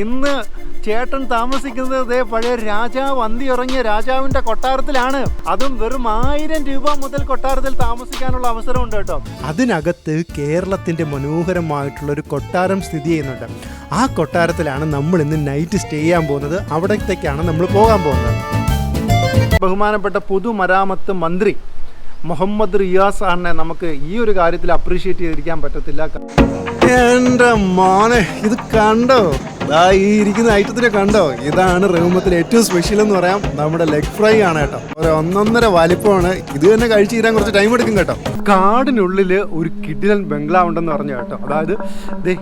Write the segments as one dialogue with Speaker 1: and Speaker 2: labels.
Speaker 1: ഇന്ന് ചേട്ടൻ താമസിക്കുന്നത് പഴയ രാജാവ് അന്തിയുറങ്ങിയ രാജാവിൻ്റെ കൊട്ടാരത്തിലാണ്. അതും വെറും 1000 രൂപ മുതൽ കൊട്ടാരത്തിൽ താമസിക്കാനുള്ള അവസരമുണ്ട് കേട്ടോ. അതിനകത്ത് കേരളത്തിൻ്റെ മനോഹരമായിട്ടുള്ളൊരു കൊട്ടാരം സ്ഥിതി ചെയ്യുന്നുണ്ട്. ആ കൊട്ടാരത്തിലാണ് നമ്മൾ ഇന്ന് നൈറ്റ് സ്റ്റേ ചെയ്യാൻ പോകുന്നത്. അവിടത്തേക്കാണ് നമ്മൾ പോകാൻ പോകുന്നത്. ബഹുമാനപ്പെട്ട പൊതുമരാമത്ത് മന്ത്രി മുഹമ്മദ് റിയാസ് സാറിനെ നമുക്ക് ഈ ഒരു കാര്യത്തിൽ അപ്രീഷിയേറ്റ് ചെയ്തിരിക്കാൻ പറ്റത്തില്ല. എൻ്റെ മോനെ, ഇത് കണ്ടോ? ഈ ഇരിക്കുന്ന ഐറ്റത്തിനെ കണ്ടോ? ഇതാണ് റഹ്മത്തിൽ ഏറ്റവും സ്പെഷ്യൽ എന്ന് പറയാം. നമ്മുടെ ലെഗ് ഫ്രൈ ആണ് കേട്ടോ. ഒരു 1.5 വലിപ്പമാണ്. ഇത് തന്നെ കഴിച്ചു തീരാൻ കുറച്ച് ടൈം എടുക്കും കേട്ടോ. കാടിനുള്ളിൽ ഒരു കിടിലൻ ബംഗ്ലാവ് ഉണ്ടെന്ന് പറഞ്ഞു കേട്ടോ. അതായത്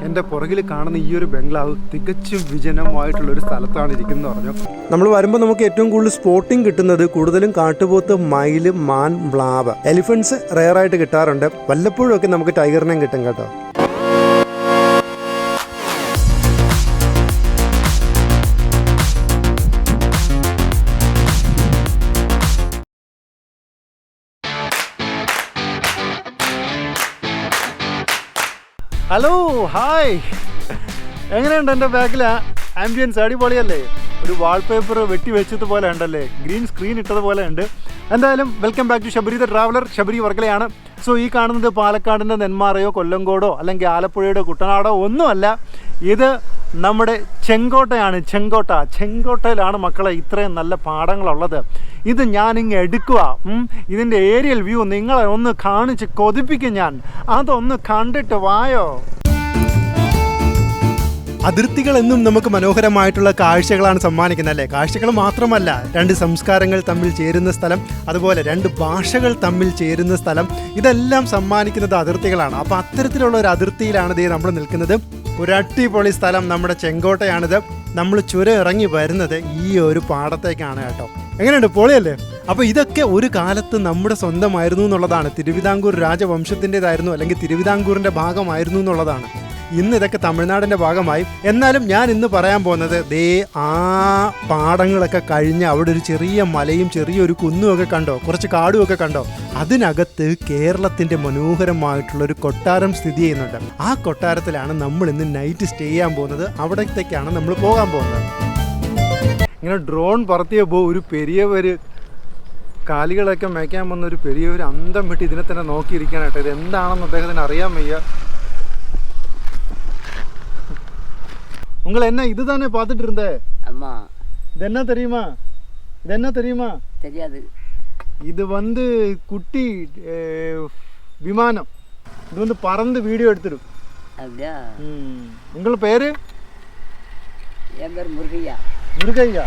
Speaker 1: എൻ്റെ പുറകിൽ കാണുന്ന ഈ ഒരു ബംഗ്ലാവ് തികച്ചും വിജനമായിട്ടുള്ള ഒരു സ്ഥലത്താണ് ഇരിക്കുന്നത് പറഞ്ഞു. നമ്മൾ വരുമ്പോൾ നമുക്ക് ഏറ്റവും കൂടുതൽ സ്പോട്ടിങ് കിട്ടുന്നത് കൂടുതലും കാട്ടുപോത്ത്, മയിൽ, മാൻ, മ്ലാവ്, എലിഫൻസ് റെയറായിട്ട് കിട്ടാറുണ്ട്. വല്ലപ്പോഴും ഒക്കെ നമുക്ക് ടൈഗറിനെയും കിട്ടും കേട്ടോ. Hello, hi. എങ്ങനെയുണ്ട് എൻ്റെ ബാക്കിൽ ആംബിയൻസ്? അടിപൊളിയല്ലേ? ഒരു വാൾപേപ്പർ വെട്ടി വെച്ചതുപോലെ ഉണ്ടല്ലേ, ഗ്രീൻ സ്ക്രീൻ ഇട്ടതുപോലെ ഉണ്ട്. എന്തായാലും welcome back to Sabari the traveller. Sabari വർക്കലയാണ്. സോ ഈ കാണുന്നത് പാലക്കാടിൻ്റെ നെന്മാറയോ കൊല്ലങ്കോടോ അല്ലെങ്കിൽ ആലപ്പുഴയുടെ കുട്ടനാടോ ഒന്നുമല്ല. ഇത് നമ്മുടെ ചെങ്കോട്ടയാണ്. ചെങ്കോട്ടയിലാണ് മക്കളെ ഇത്രയും നല്ല പാടങ്ങളുള്ളത്. ഇത് ഞാനിങ്ങ് എടുക്കുക. ഇതിൻ്റെ ഏരിയൽ വ്യൂ നിങ്ങളെ ഒന്ന് കാണിച്ച് കൊതിപ്പിക്കും ഞാൻ. അതൊന്ന് കണ്ടിട്ട് വായോ. അതിർത്തികൾ എന്നും നമുക്ക് മനോഹരമായിട്ടുള്ള കാഴ്ചകളാണ് സമ്മാനിക്കുന്നത് അല്ലേ? കാഴ്ചകൾ മാത്രമല്ല, 2 സംസ്കാരങ്ങൾ തമ്മിൽ ചേരുന്ന സ്ഥലം, അതുപോലെ 2 ഭാഷകൾ തമ്മിൽ ചേരുന്ന സ്ഥലം, ഇതെല്ലാം സമ്മാനിക്കുന്നത് അതിർത്തികളാണ്. അപ്പോൾ അത്തരത്തിലുള്ള ഒരു അതിർത്തിയിലാണ് നമ്മൾ നിൽക്കുന്നത്. ഒരു അടിപൊളി സ്ഥലം നമ്മുടെ ചെങ്കോട്ടയാണിത്. നമ്മൾ ചുരം ഇറങ്ങി വരുന്നത് ഈ ഒരു പാടത്തേക്കാണ് കേട്ടോ. എങ്ങനെയുണ്ട്? പൊളിയല്ലേ? അപ്പോൾ ഇതൊക്കെ ഒരു കാലത്ത് നമ്മുടെ സ്വന്തമായിരുന്നു എന്നുള്ളതാണ്. തിരുവിതാംകൂർ രാജവംശത്തിൻ്റെതായിരുന്നു, അല്ലെങ്കിൽ തിരുവിതാംകൂറിൻ്റെ ഭാഗമായിരുന്നു എന്നുള്ളതാണ്. ഇന്ന് ഇതൊക്കെ തമിഴ്നാടിൻ്റെ ഭാഗമായി. എന്നാലും ഞാൻ ഇന്ന് പറയാൻ പോകുന്നത് ആ പാടങ്ങളൊക്കെ കഴിഞ്ഞ് അവിടെ ഒരു ചെറിയ മലയും ചെറിയൊരു കുന്നുമൊക്കെ കണ്ടോ, കുറച്ച് കാടുമൊക്കെ കണ്ടോ? അതിനകത്ത് കേരളത്തിൻ്റെ മനോഹരമായിട്ടുള്ളൊരു കൊട്ടാരം സ്ഥിതി ചെയ്യുന്നുണ്ട്. ആ കൊട്ടാരത്തിലാണ് നമ്മൾ ഇന്ന് നൈറ്റ് സ്റ്റേ ചെയ്യാൻ പോകുന്നത്. അവിടത്തേക്കാണ് നമ്മൾ പോകാൻ പോകുന്നത്. ഇങ്ങനെ ഡ്രോൺ പറത്തിയപ്പോൾ ഒരു പെരിയവർ കാലികളൊക്കെ മേയ്ക്കാൻ വന്ന ഒരു പെരിയവർ അന്തം വിട്ട് ഇതിനെ തന്നെ നോക്കിയിരിക്കാനായിട്ട്. ഇത് എന്താണെന്ന് അദ്ദേഹത്തിന് അറിയാൻ വയ്യ. உங்களை என்ன இதுதானே பார்த்துட்டு இருந்த?
Speaker 2: அம்மா,
Speaker 1: இது என்ன தெரியுமா? இது என்ன தெரியுமா?
Speaker 2: தெரியாது.
Speaker 1: இது வந்து குட்டி விமானம். இது வந்து பறந்து வீடியோ எடுத்துடும்.
Speaker 2: அப்படியா?
Speaker 1: உங்கள பேரு?
Speaker 2: என் பேர் മുരുകയ്യ.
Speaker 1: മുരുകയ്യ.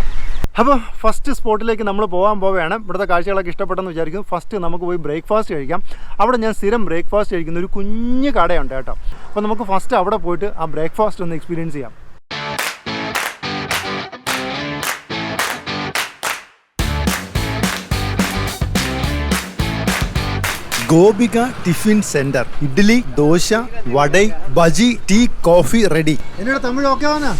Speaker 1: അപ്പോൾ ഫസ്റ്റ് സ്പോട്ടിലേക്ക് നമ്മൾ പോകാൻ പോവുകയാണ്. ഇവിടുത്തെ കാഴ്ചകളൊക്കെ ഇഷ്ടപ്പെട്ടെന്ന് വിചാരിക്കുന്നു. ഫസ്റ്റ് നമുക്ക് പോയി ബ്രേക്ക്ഫാസ്റ്റ് കഴിക്കാം. അവിടെ ഞാൻ സ്ഥിരം ബ്രേക്ക്ഫാസ്റ്റ് കഴിക്കുന്ന ഒരു കുഞ്ഞ് കടയുണ്ട് കേട്ടോ. അപ്പോൾ നമുക്ക് ഫസ്റ്റ് അവിടെ പോയിട്ട് ആ ബ്രേക്ക്ഫാസ്റ്റ് ഒന്ന് എക്സ്പീരിയൻസ് ചെയ്യാം. Gopika tiffin centre. Idli, dosa, vada, bajji, tea, coffee ready. എന്നോട് തമിഴ് ഓക്കെ ആണോ?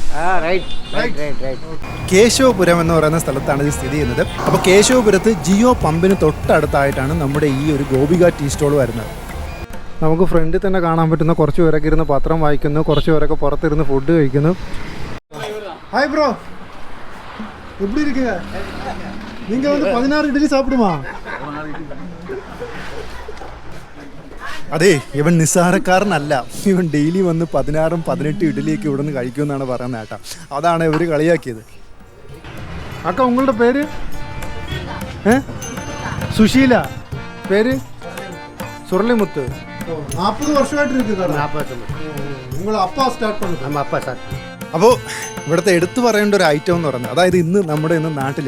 Speaker 1: കേശവപുരം എന്ന് പറയുന്ന സ്ഥലത്താണ് ഇത് സ്ഥിതി ചെയ്യുന്നത്. അപ്പോൾ കേശവപുരത്ത് ജിയോ പമ്പിന് തൊട്ടടുത്തായിട്ടാണ് നമ്മുടെ ഈ ഒരു ഗോപിക ടീ സ്റ്റോൾ വരുന്നത്. നമുക്ക് ഫ്രണ്ടിൽ തന്നെ കാണാൻ പറ്റുന്ന കുറച്ച് പേരൊക്കെ ഇരുന്ന് പത്രം വായിക്കുന്നു, കുറച്ച് പേരൊക്കെ പുറത്തിരുന്ന് ഫുഡ് കഴിക്കുന്നു. ഹായ് ബ്രോ, எப்படி இருக்கீங்க? நீங்க வந்து 16 இட்லி சாப்பிடுமா? അതെ, ഇവൻ നിസ്സാരക്കാരനല്ല. ഇവൻ ഡെയിലി വന്ന് 16 18 ഇഡ്ഡലിയൊക്കെ ഇവിടെ നിന്ന് കഴിക്കുമെന്നാണ് പറയുന്നത് കേട്ടോ. അതാണ് ഇവർ കളിയാക്കിയത്. അക്ക ഉങ്ങളുടെ പേര്? സുശീല. പേര്? സുരളിമുത്ത്. 40 വർഷമായിട്ട് അപ്പോൾ ഇവിടുത്തെ എടുത്തു പറയേണ്ട ഒരു ഐറ്റം എന്ന് പറയുന്നത്, അതായത് ഇന്ന് നമ്മുടെ നാട്ടിൽ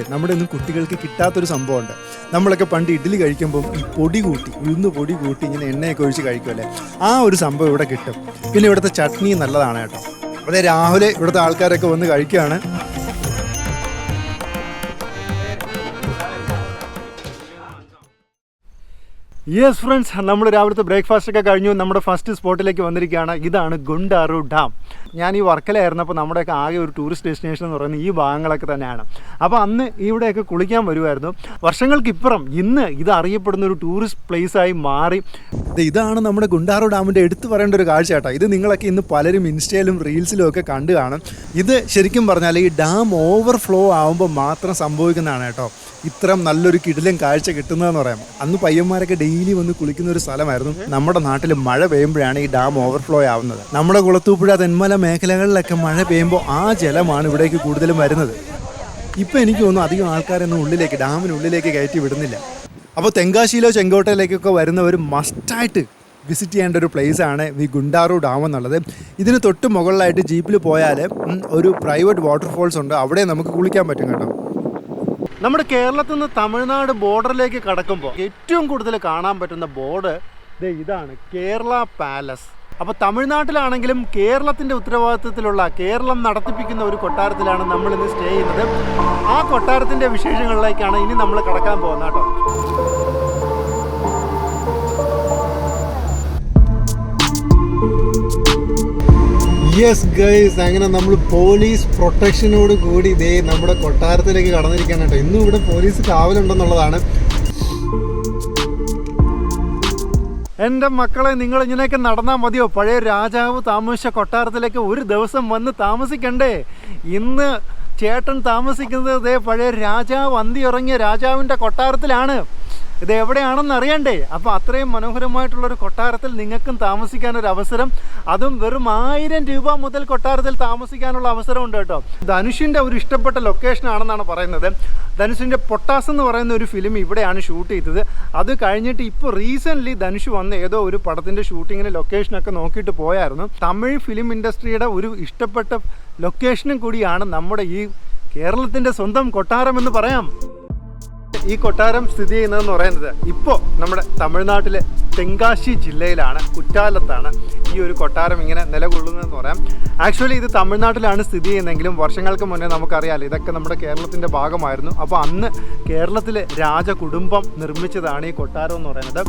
Speaker 1: കുട്ടികൾക്ക് കിട്ടാത്തൊരു സംഭവമുണ്ട്. നമ്മളൊക്കെ പണ്ട് ഇഡ്ഡലി കഴിക്കുമ്പം ഈ പൊടി കൂട്ടി, ഉഴുന്ന് പൊടി കൂട്ടി ഇങ്ങനെ എണ്ണയൊക്കെ ഒഴിച്ച് കഴിക്കുമല്ലേ, ആ ഒരു സംഭവം ഇവിടെ കിട്ടും. പിന്നെ ഇവിടുത്തെ ചട്നി നല്ലതാണ് കേട്ടോ. അതെ, രാവിലെ ഇവിടുത്തെ ആൾക്കാരൊക്കെ വന്ന് കഴിക്കുകയാണ്. യെസ് ഫ്രണ്ട്സ്, നമ്മൾ രാവിലത്തെ ബ്രേക്ക്ഫാസ്റ്റ് ഒക്കെ കഴിഞ്ഞു. നമ്മുടെ ഫസ്റ്റ് സ്പോട്ടിലേക്ക് വന്നിരിക്കുകയാണ്. ഇതാണ് ഗുണ്ടാറു ഡാം. ഞാൻ ഈ വർക്കലായിരുന്നപ്പോൾ നമ്മുടെയൊക്കെ ആകെ ഒരു ടൂറിസ്റ്റ് ഡെസ്റ്റിനേഷൻ എന്ന് പറയുന്നത് ഈ ഭാഗങ്ങളൊക്കെ തന്നെയാണ്. അപ്പോൾ അന്ന് ഇവിടെയൊക്കെ കുളിക്കാൻ വരുമായിരുന്നു. വർഷങ്ങൾക്കിപ്പുറം ഇന്ന് ഇത് അറിയപ്പെടുന്ന ഒരു ടൂറിസ്റ്റ് പ്ലേസായി മാറി. ഇതാണ് നമ്മുടെ ഗുണ്ടാറു ഡാമിൻ്റെ എടുത്തു പറയേണ്ട ഒരു കാഴ്ച കേട്ടോ. ഇത് നിങ്ങളൊക്കെ ഇന്ന് പലരും ഇൻസ്റ്റയിലും റീൽസിലും ഒക്കെ കണ്ടു കാണും. ഇത് ശരിക്കും പറഞ്ഞാൽ ഈ ഡാം ഓവർഫ്ലോ ആകുമ്പോൾ മാത്രം സംഭവിക്കുന്നതാണ് കേട്ടോ ഇത്രയും നല്ലൊരു കിടിലൻ കാഴ്ച കിട്ടുന്നതെന്ന് പറയാം. അന്ന് പയ്യന്മാരൊക്കെ ഡെയിലി വന്ന് കുളിക്കുന്ന ഒരു സ്ഥലമായിരുന്നു. നമ്മുടെ നാട്ടിൽ മഴ പെയ്യുമ്പോഴാണ് ഈ ഡാം ഓവർഫ്ലോ ആവുന്നത്. നമ്മുടെ കുളത്തൂപ്പുഴ തെന്മല മേഖലകളിലൊക്കെ മഴ പെയ്യുമ്പോൾ ആ ജലമാണ് ഇവിടേക്ക് കൂടുതലും വരുന്നത്. ഇപ്പം എനിക്ക് തോന്നുന്നു അധികം ആൾക്കാരൊന്നും ഉള്ളിലേക്ക് ഡാമിനുള്ളിലേക്ക് കയറ്റി വിടുന്നില്ല. അപ്പോൾ തെങ്കാശിയിലോ ചെങ്കോട്ടയിലേക്കൊക്കെ വരുന്നവർ മസ്റ്റായിട്ട് വിസിറ്റ് ചെയ്യേണ്ട ഒരു പ്ലേസാണ് ഈ ഗുണ്ടാറു ഡാം എന്നുള്ളത്. ഇതിന് തൊട്ട് മുകളിലായിട്ട് ജീപ്പിൽ പോയാൽ ഒരു പ്രൈവറ്റ് വാട്ടർഫോൾസ് ഉണ്ട്. അവിടെ നമുക്ക് കുളിക്കാൻ പറ്റും കേട്ടോ. നമ്മുടെ കേരളത്തിൽ നിന്ന് തമിഴ്നാട് ബോർഡറിലേക്ക് കടക്കുമ്പോൾ ഏറ്റവും കൂടുതൽ കാണാൻ പറ്റുന്ന ബോർഡ് ഇതാണ്, കേരള പാലസ്. അപ്പോൾ തമിഴ്നാട്ടിലാണെങ്കിലും കേരളത്തിൻ്റെ ഉത്തരവാദിത്വത്തിലുള്ള കേരളം നടത്തിപ്പിക്കുന്ന ഒരു കൊട്ടാരത്തിലാണ് നമ്മളിന്ന് സ്റ്റേ ചെയ്യുന്നത്. ആ കൊട്ടാരത്തിൻ്റെ വിശേഷങ്ങളിലേക്കാണ് ഇനി നമ്മൾ കടക്കാൻ പോകുന്നത് കേട്ടോ. യെസ് ഗൈസ്, അങ്ങനെ നമ്മൾ പോലീസ് പ്രൊട്ടക്ഷനോട് കൂടി ഇതേ നമ്മുടെ കൊട്ടാരത്തിലേക്ക് കടന്നിരിക്കാൻ കേട്ടോ. ഇന്നും ഇവിടെ പോലീസ് കാവലുണ്ടെന്നുള്ളതാണ്. എൻ്റെ മക്കളെ, നിങ്ങൾ ഇങ്ങനെയൊക്കെ നടന്നാൽ മതിയോ? പഴയ രാജാവ് താമസിച്ച കൊട്ടാരത്തിലേക്ക് ഒരു ദിവസം വന്ന് താമസിക്കണ്ടേ? ഇന്ന് ചേട്ടൻ താമസിക്കുന്നത് പഴയ രാജാവ് അന്തിയുറങ്ങിയ രാജാവിൻ്റെ കൊട്ടാരത്തിലാണ്. ഇത് എവിടെയാണെന്ന് അറിയണ്ടേ? അപ്പോൾ അത്രയും മനോഹരമായിട്ടുള്ളൊരു കൊട്ടാരത്തിൽ നിങ്ങൾക്കും താമസിക്കാനൊരു അവസരം, അതും വെറും 1000 രൂപ മുതൽ കൊട്ടാരത്തിൽ താമസിക്കാനുള്ള അവസരമുണ്ട് കേട്ടോ. ധനുഷിൻ്റെ ഒരു ഇഷ്ടപ്പെട്ട ലൊക്കേഷനാണെന്നാണ് പറയുന്നത്. ധനുഷിൻ്റെ പൊട്ടാസ് എന്ന് പറയുന്ന ഒരു ഫിലിം ഇവിടെയാണ് ഷൂട്ട് ചെയ്തത്. അത് കഴിഞ്ഞിട്ട് ഇപ്പോൾ റീസെൻ്റ്ലി ധനുഷ് വന്ന് ഏതോ ഒരു പടത്തിൻ്റെ ഷൂട്ടിങ്ങിന് ലൊക്കേഷനൊക്കെ നോക്കിയിട്ട് പോയായിരുന്നു. തമിഴ് ഫിലിം ഇൻഡസ്ട്രിയുടെ ഒരു ഇഷ്ടപ്പെട്ട ലൊക്കേഷനും കൂടിയാണ് നമ്മുടെ ഈ കേരളത്തിൻ്റെ സ്വന്തം കൊട്ടാരം എന്ന് പറയാം. ഈ കൊട്ടാരം സ്ഥിതി ചെയ്യുന്നതെന്ന് പറയുന്നത് ഇപ്പോൾ നമ്മുടെ തമിഴ്നാട്ടിലെ തെങ്കാശി ജില്ലയിലാണ്, കുറ്റാലത്താണ് ഈ ഒരു കൊട്ടാരം ഇങ്ങനെ നിലകൊള്ളുന്നതെന്ന് പറയാം. ആക്ച്വലി ഇത് തമിഴ്നാട്ടിലാണ് സ്ഥിതി ചെയ്യുന്നതെങ്കിലും വർഷങ്ങൾക്ക് മുന്നേ നമുക്കറിയാമല്ലോ ഇതൊക്കെ നമ്മുടെ കേരളത്തിൻ്റെ ഭാഗമായിരുന്നു. അപ്പോൾ അന്ന് കേരളത്തിലെ രാജകുടുംബം നിർമ്മിച്ചതാണ് ഈ കൊട്ടാരം എന്ന് പറയുന്നത്.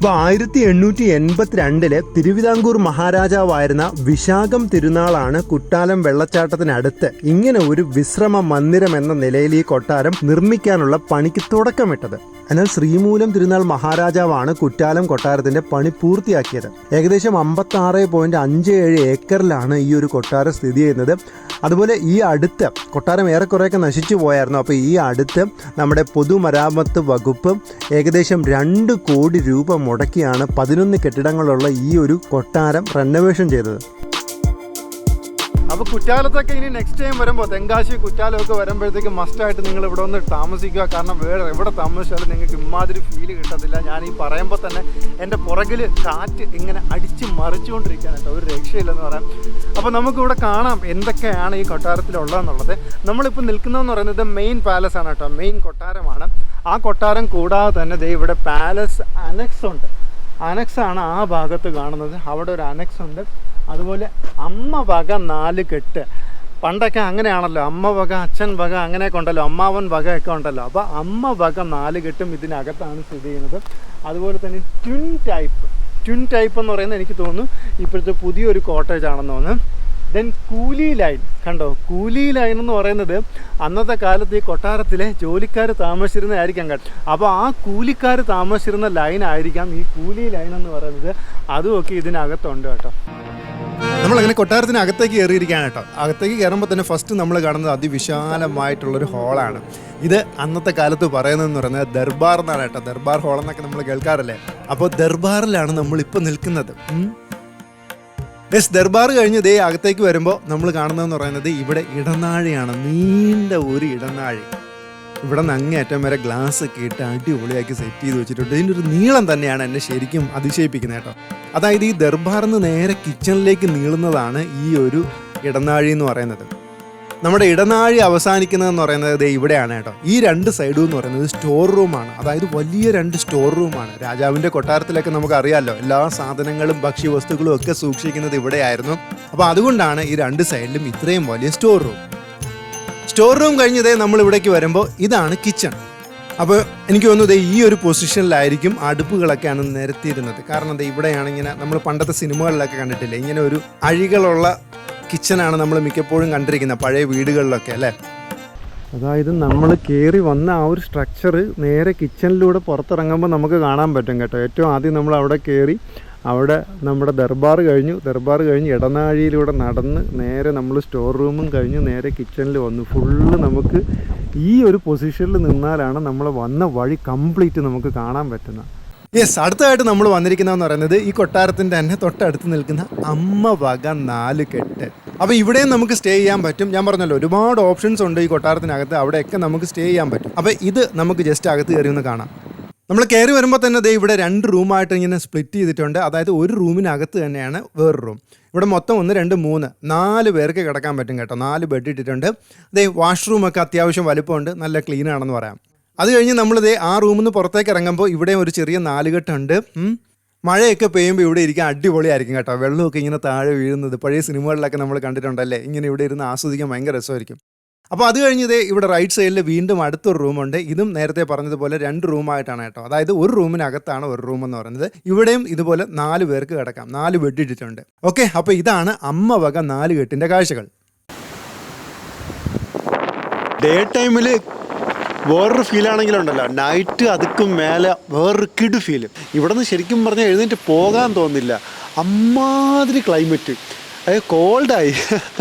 Speaker 1: അപ്പോൾ 1882 തിരുവിതാംകൂർ മഹാരാജാവായിരുന്ന വിശാഖം തിരുനാളാണ് കുറ്റാലം വെള്ളച്ചാട്ടത്തിനടുത്ത് ഇങ്ങനെ ഒരു വിശ്രമ മന്ദിരം എന്ന നിലയിൽ ഈ കൊട്ടാരം നിർമ്മിക്കാനുള്ള പണിക്ക് തുടക്കമിട്ടത്. എന്നാൽ ശ്രീമൂലം തിരുനാൾ മഹാരാജാവാണ് കുറ്റാലം കൊട്ടാരത്തിന്റെ പണി പൂർത്തിയാക്കിയത്. ഏകദേശം 56.57 ഏക്കറിലാണ് ഈ ഒരു കൊട്ടാരം സ്ഥിതി ചെയ്യുന്നത്. അതുപോലെ ഈ അടുത്ത് കൊട്ടാരം ഏറെക്കുറെയൊക്കെ നശിച്ചു പോയായിരുന്നു. അപ്പോൾ ഈ അടുത്ത് നമ്മുടെ പൊതുമരാമത്ത് വകുപ്പ് ഏകദേശം 2 കോടി രൂപ മുടക്കിയാണ് 11 കെട്ടിടങ്ങളുള്ള ഈ ഒരു കൊട്ടാരം റെനോവേഷൻ ചെയ്തത്. അപ്പോൾ കുറ്റാലത്തൊക്കെ ഇനി നെക്സ്റ്റ് ടൈം വരുമ്പോൾ തെങ്കാശി കുറ്റാലമൊക്കെ വരുമ്പോഴത്തേക്ക് മസ്റ്റായിട്ട് നിങ്ങൾ ഇവിടെ ഒന്ന് താമസിക്കുക. കാരണം വേറെ എവിടെ താമസിച്ചാലും നിങ്ങൾക്ക് ഇമാതിരി ഫീല് കിട്ടത്തില്ല. ഞാൻ ഈ പറയുമ്പോൾ തന്നെ എൻ്റെ പുറകിൽ കാറ്റ് ഇങ്ങനെ അടിച്ച് മറിച്ചുകൊണ്ടിരിക്കാനായിട്ട് ഒരു രക്ഷയില്ലെന്ന് പറയാം. അപ്പോൾ നമുക്കിവിടെ കാണാം എന്തൊക്കെയാണ് ഈ കൊട്ടാരത്തിലുള്ളതെന്നുള്ളത്. നമ്മളിപ്പോൾ നിൽക്കുന്നതെന്ന് പറയുന്നത് മെയിൻ പാലസ് ആണ് കേട്ടോ, മെയിൻ കൊട്ടാരമാണ്. ആ കൊട്ടാരം കൂടാതെ തന്നെ ഇവിടെ പാലസ് അനക്സ് ഉണ്ട്. അനക്സാണ് ആ ഭാഗത്ത് കാണുന്നത്. അവിടെ ഒരു അനക്സ് ഉണ്ട്. അതുപോലെ അമ്മ വക 4 കെട്ട്. പണ്ടൊക്കെ അങ്ങനെയാണല്ലോ, അമ്മ വക അച്ഛൻ വക അങ്ങനെയൊക്കെ ഉണ്ടല്ലോ, അമ്മാവൻ വക ഒക്കെ ഉണ്ടല്ലോ. അപ്പോൾ അമ്മ വക 4 കെട്ടും ഇതിനകത്താണ് സ്ഥിതി ചെയ്യുന്നത്. അതുപോലെ തന്നെ ട്വിൻ ടൈപ്പ് എന്ന് പറയുന്നത് എനിക്ക് തോന്നുന്നു ഇപ്പോഴത്തെ പുതിയൊരു കോട്ടേജ് ആണെന്ന് തോന്നുന്നു. ദെൻ കൂലി ലൈൻ കണ്ടോ, കൂലി ലൈൻ എന്ന് പറയുന്നത് അന്നത്തെ കാലത്ത് ഈ കൊട്ടാരത്തിലെ ജോലിക്കാർ താമസിച്ചിരുന്നതായിരിക്കാം കേട്ടോ. അപ്പോൾ ആ കൂലിക്കാർ താമസിച്ചിരുന്ന ലൈൻ ആയിരിക്കാം ഈ കൂലി ലൈൻ എന്ന് പറയുന്നത്. അതുമൊക്കെ ഇതിനകത്തുണ്ട് കേട്ടോ. നമ്മളങ്ങനെ കൊട്ടാരത്തിനകത്തേക്ക് കയറിയിരിക്കുകയാണ് കേട്ടോ. അകത്തേക്ക് കയറുമ്പോൾ തന്നെ ഫസ്റ്റ് നമ്മൾ കാണുന്നത് അതിവിശാലമായിട്ടുള്ളൊരു ഹോളാണ്. ഇത് അന്നത്തെ കാലത്ത് പറയുന്നതെന്ന് പറയുന്നത് ദർബാർ എന്നാണ് കേട്ടോ. ദർബാർ ഹോൾ എന്നൊക്കെ നമ്മൾ കേൾക്കാറില്ലേ? അപ്പോൾ ദർബാറിലാണ് നമ്മളിപ്പോൾ നിൽക്കുന്നത്. ദർബാർ കഴിഞ്ഞ് ഇതേ അകത്തേക്ക് വരുമ്പോൾ നമ്മൾ കാണുന്നതെന്ന് പറയുന്നത് ഇവിടെ ഇടനാഴിയാണ്. നീണ്ട ഒരു ഇടനാഴി. ഇവിടെ നിന്ന് അങ്ങേയറ്റം വരെ ഗ്ലാസ് ഒക്കെ ഇട്ട് അടിപൊളിയാക്കി സെറ്റ് ചെയ്ത് വെച്ചിട്ടുണ്ട്. ഇതിൻ്റെ ഒരു നീളം തന്നെയാണ് എന്നെ ശരിക്കും അതിശയിപ്പിക്കുന്നത് കേട്ടോ. അതായത് ഈ ദർബാറിൽ നിന്ന് നേരെ കിച്ചണിലേക്ക് നീളുന്നതാണ് ഈ ഒരു ഇടനാഴി എന്ന് പറയുന്നത്. നമ്മുടെ ഇടനാഴി അവസാനിക്കുന്നതെന്ന് പറയുന്നത് ഇവിടെയാണ് കേട്ടോ. ഈ 2 സൈഡും എന്ന് പറയുന്നത് സ്റ്റോർ റൂമാണ്. അതായത് വലിയ 2 സ്റ്റോർ റൂമാണ്. രാജാവിൻ്റെ കൊട്ടാരത്തിലൊക്കെ നമുക്ക് അറിയാമല്ലോ, എല്ലാ സാധനങ്ങളും ഭക്ഷ്യവസ്തുക്കളും ഒക്കെ സൂക്ഷിക്കുന്നത് ഇവിടെയായിരുന്നു. അപ്പോൾ അതുകൊണ്ടാണ് ഈ 2 സൈഡിലും ഇത്രയും വലിയ സ്റ്റോർ റൂം കഴിഞ്ഞതേ നമ്മൾ ഇവിടേക്ക് വരുമ്പോൾ ഇതാണ് കിച്ചൺ. അപ്പോൾ എനിക്ക് തോന്നുന്നത് ഈ ഒരു പൊസിഷനിലായിരിക്കും അടുപ്പുകളൊക്കെയാണ് നിരത്തിയിരുന്നത്. കാരണം എന്താ ഇവിടെയാണ് ഇങ്ങനെ നമ്മൾ പണ്ടത്തെ സിനിമകളിലൊക്കെ കണ്ടിട്ടില്ലേ, ഇങ്ങനെ ഒരു അഴികളുള്ള കിച്ചനാണ് നമ്മൾ മിക്കപ്പോഴും കണ്ടിരിക്കുന്നത് പഴയ വീടുകളിലൊക്കെ അല്ലേ. അതായത് നമ്മൾ കയറി വന്ന ആ ഒരു സ്ട്രക്ചർ നേരെ കിച്ചണിലൂടെ പുറത്തിറങ്ങുമ്പോൾ നമുക്ക് കാണാൻ പറ്റും കേട്ടോ. ഏറ്റവും ആദ്യം നമ്മൾ അവിടെ കയറി, അവിടെ നമ്മുടെ ദർബാർ കഴിഞ്ഞ് ഇടനാഴിയിലൂടെ നടന്ന് നേരെ നമ്മൾ സ്റ്റോർ റൂമും കഴിഞ്ഞ് നേരെ കിച്ചണിൽ വന്നു. ഫുള്ള് നമുക്ക് ഈ ഒരു പൊസിഷനിൽ നിന്നാലാണ് നമ്മൾ വന്ന വഴി കംപ്ലീറ്റ് നമുക്ക് കാണാൻ പറ്റുന്നത്. യെസ്, അടുത്തതായിട്ട് നമ്മൾ വന്നിരിക്കുന്നതെന്ന് പറയുന്നത് ഈ കൊട്ടാരത്തിൻ്റെ തന്നെ തൊട്ടടുത്ത് നിൽക്കുന്ന അമ്മ വക 4 കെട്ട്. അപ്പോൾ ഇവിടെയും നമുക്ക് സ്റ്റേ ചെയ്യാൻ പറ്റും. ഞാൻ പറഞ്ഞല്ലോ ഒരുപാട് ഓപ്ഷൻസ് ഉണ്ട് ഈ കൊട്ടാരത്തിനകത്ത്, അവിടെയൊക്കെ നമുക്ക് സ്റ്റേ ചെയ്യാൻ പറ്റും. അപ്പോൾ ഇത് നമുക്ക് ജസ്റ്റ് അകത്ത് കയറി ഒന്ന് കാണാം. നമ്മൾ കയറി വരുമ്പോൾ തന്നെ ദേ ഇവിടെ 2 റൂമായിട്ട് ഇങ്ങനെ സ്പ്ലിറ്റ് ചെയ്തിട്ടുണ്ട്. അതായത് ഒരു റൂമിനകത്ത് തന്നെയാണ് വേറൊരു റൂം. ഇവിടെ മൊത്തം 1, 2, 3, 4 പേർക്ക് കിടക്കാൻ പറ്റും കേട്ടോ. 4 ബെഡ് ഇട്ടിട്ടുണ്ട്. ദേ വാഷ്റൂമൊക്കെ അത്യാവശ്യം വലുപ്പമുണ്ട്, നല്ല ക്ലീൻ ആണെന്ന് പറയാം. അത് കഴിഞ്ഞ് നമ്മളിതേ ആ റൂമിൽ നിന്ന് പുറത്തേക്ക് ഇറങ്ങുമ്പോൾ ഇവിടെ ഒരു ചെറിയ 4 കെട്ടുണ്ട്. മഴയൊക്കെ പെയ്യുമ്പോൾ ഇവിടെ ഇരിക്കാൻ അടിപൊളിയായിരിക്കും കേട്ടോ. വെള്ളമൊക്കെ ഇങ്ങനെ താഴെ വീഴുന്നത് പഴയ സിനിമകളിലൊക്കെ നമ്മൾ കണ്ടിട്ടുണ്ടല്ലേ. ഇങ്ങനെ ഇവിടെ ഇരുന്ന് ആസ്വദിക്കാൻ ഭയങ്കര രസമായിരിക്കും. അപ്പോൾ അത് കഴിഞ്ഞതേ ഇവിടെ റൈറ്റ് സൈഡിൽ വീണ്ടും അടുത്തൊരു റൂമുണ്ട്. ഇതും നേരത്തെ പറഞ്ഞതുപോലെ 2 റൂമായിട്ടാണ് കേട്ടോ. അതായത് ഒരു റൂമിനകത്താണ് ഒരു റൂം എന്ന് പറയുന്നത്. ഇവിടെയും ഇതുപോലെ 4 പേർക്ക് കിടക്കാം. 4 ബെഡ് ഇട്ടിട്ടുണ്ട്. ഓക്കെ, അപ്പോൾ ഇതാണ് അമ്മ വക 4 കെട്ടിൻ്റെ കാഴ്ചകൾ. ഡേ ടൈമിൽ വേറൊരു ഫീലാണെങ്കിലുണ്ടല്ലോ, നൈറ്റ് അതുക്കും മേലെ വേറൊരു കിഡ് ഫീല്. ഇവിടെ നിന്ന് ശരിക്കും പറഞ്ഞാൽ എഴുന്നേറ്റ് പോകാൻ തോന്നില്ല. അമ്മാതിരി ക്ലൈമറ്റ്, അതായത് കോൾഡായി.